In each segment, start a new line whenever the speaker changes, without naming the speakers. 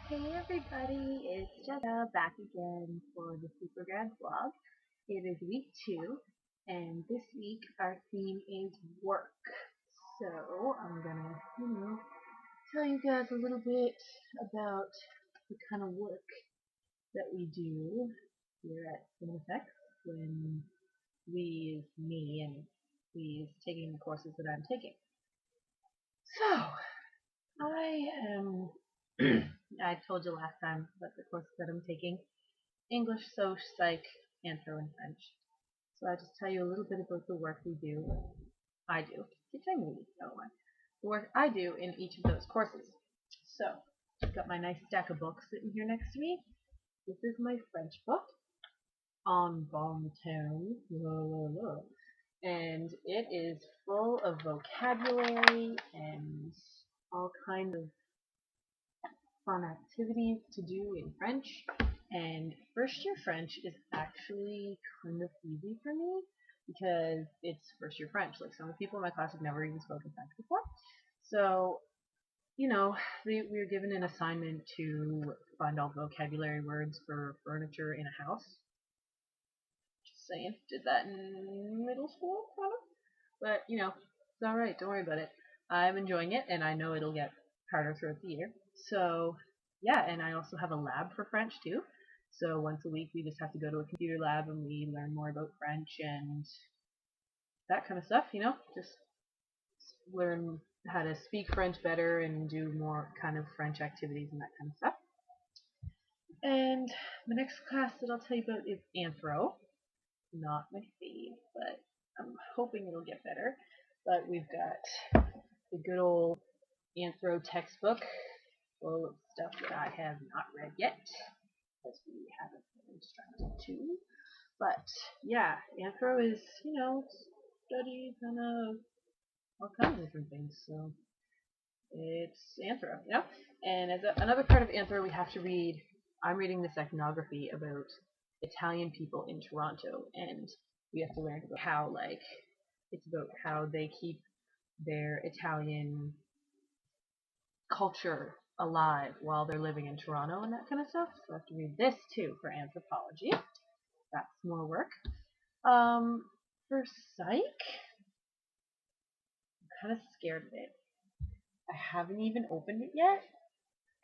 Hey everybody, it's Jessica back again for the supergrads vlog. It is week 2, and this week our theme is work. So I'm gonna, tell you guys a little bit about the kind of work that we do here at Sept when me, and we taking the courses that I'm taking. So I am. I told you last time about the courses that I'm taking. English, Soc, Psych, Anthro, and French. So I'll just tell you a little bit about the work I do, which I maybe don't want, the work I do in each of those courses. So, I've got my nice stack of books sitting here next to me. This is my French book, En Bon Temps, and it is full of vocabulary and all kinds of fun activities to do in French. And first year French is actually kind of easy for me because it's first year French. Like some of the people in my class have never even spoken French before. So, we were given an assignment to find all vocabulary words for furniture in a house. Just saying, did that in middle school, kind of. But, it's alright, don't worry about it. I'm enjoying it, and I know it'll get harder throughout the year. So, yeah, and I also have a lab for French, too. So once a week, we just have to go to a computer lab, and we learn more about French and that kind of stuff, just learn how to speak French better and do more kind of French activities and that kind of stuff. And the next class that I'll tell you about is Anthro. Not my fave, but I'm hoping it'll get better. But we've got the good old Anthro textbook full of stuff that I have not read yet, because we haven't been instructed to. But yeah, Anthro is, study kind of all kinds of different things. So it's Anthro, And as another part of Anthro, we have to read. I'm reading this ethnography about Italian people in Toronto, and we have to learn about how, it's about how they keep their Italian culture alive while they're living in Toronto and that kind of stuff. So I have to read this too for anthropology. That's more work. For psych, I'm kind of scared of it. I haven't even opened it yet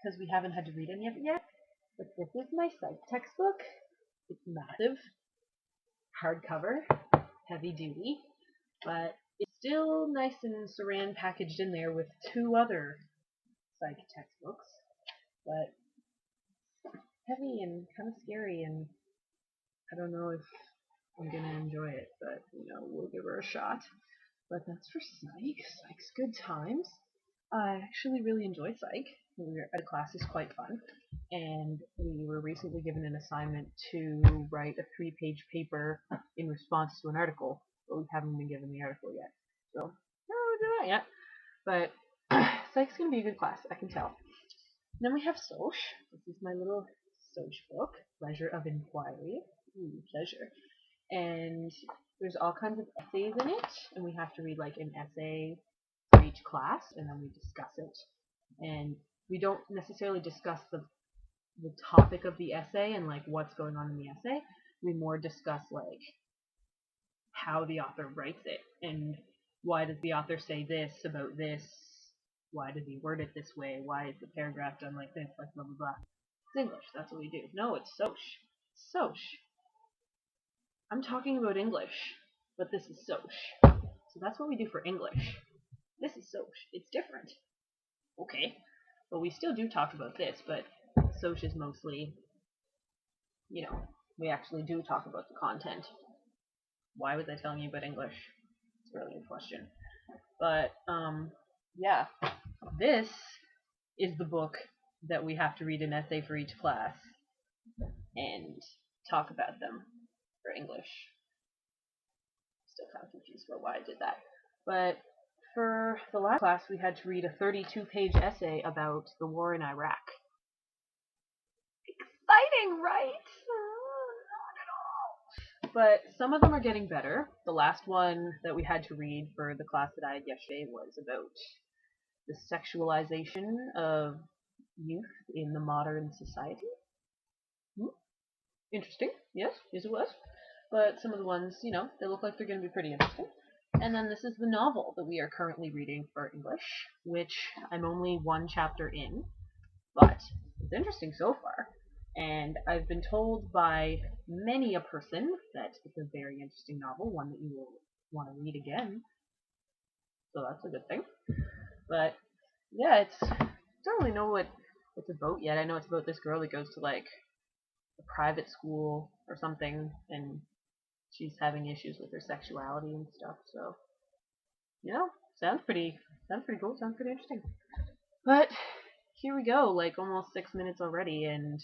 because we haven't had to read any of it yet. But this is my psych textbook. It's massive, hardcover, heavy duty, but it's still nice and saran packaged in there with 2 other psych textbooks. But heavy and kind of scary, and I don't know if I'm gonna enjoy it, but we'll give her a shot. But that's for psych. Psych's good times. I actually really enjoy psych. The class is quite fun, and we were recently given an assignment to write a 3-page paper in response to an article, but we haven't been given the article yet. So, no, we're doing that yet. But psych's gonna be a good class, I can tell. And then we have Soc. This is my little Soc book, Pleasure of Inquiry. Pleasure. And there's all kinds of essays in it, and we have to read like an essay for each class, and then we discuss it. And we don't necessarily discuss the topic of the essay and like what's going on in the essay. We more discuss like how the author writes it, and why does the author say this about this? Why does he word it this way? Why is the paragraph done like this? Like blah blah blah. It's English. That's what we do. No, it's Soc. Soc. I'm talking about English, but this is Soc. So that's what we do for English. This is Soc. It's different. Okay. But we still do talk about this, but Soc is mostly, we actually do talk about the content. Why was I telling you about English? It's really a question. But, yeah. This is the book that we have to read an essay for each class and talk about them for English. Still kind of confused about why I did that. But for the last class, we had to read a 32-page essay about the war in Iraq. Exciting, right? Not at all. But some of them are getting better. The last one that we had to read for the class that I had yesterday was about the sexualization of youth
in the modern society. Interesting. Yes, yes it was. But some of the ones, they look like they're going to be pretty interesting. And then this is the novel that we are currently reading for English, which I'm only one chapter in, but it's interesting so far. And I've been told by many a person that it's a very interesting novel, one that you will want to read again. So that's a good thing. But yeah, I don't really know what it's about yet. I know it's about this girl that goes to like a private school or something, and she's having issues with her sexuality and stuff. So, sounds pretty cool. Sounds pretty interesting. But here we go, like almost 6 minutes already, and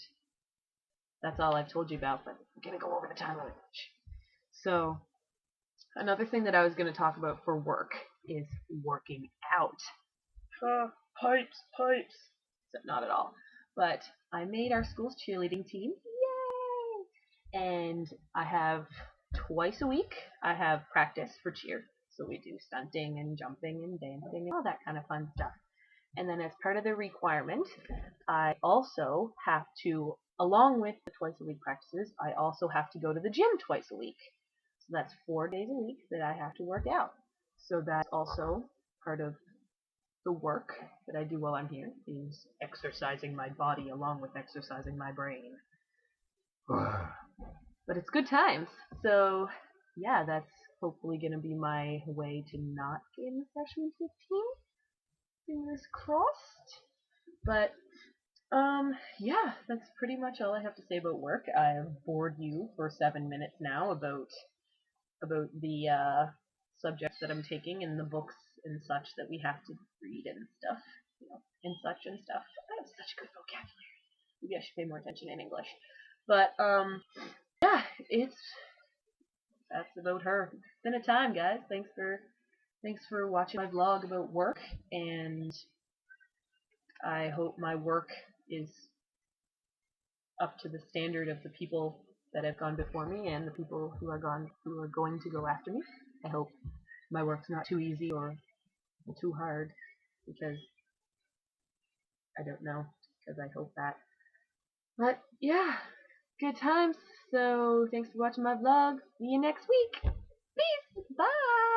that's all I've told you about. But I'm gonna go over the time limit. So, another thing that I was gonna talk about for work is working out. Pipes. Except not at all. But I made our school's cheerleading team. Yay! And I have twice a week, I have practice for cheer. So we do stunting and jumping and dancing and all that kind of fun stuff. And then as part of the requirement, I also have to, along with the twice a week practices, I also have to go to the gym twice a week. So that's 4 days a week that I have to work out. So that's also part of the work that I do while I'm here, is exercising my body along with exercising my brain. But it's good times. So yeah, that's hopefully going to be my way to not get in the freshman 15. Fingers crossed. But yeah, that's pretty much all I have to say about work. I've bored you for 7 minutes now about the subjects that I'm taking and the books and such that we have to read and stuff, and such and stuff. I have such good vocabulary. Maybe I should pay more attention in English. But yeah, that's about her. It's been a time, guys. Thanks for watching my vlog about work, and I hope my work is up to the standard of the people that have gone before me and the people who are going to go after me. I hope my work's not too easy or too hard, because I don't know, because I hope that. But yeah, good times. So thanks for watching my vlog. See you next week. Peace. Bye.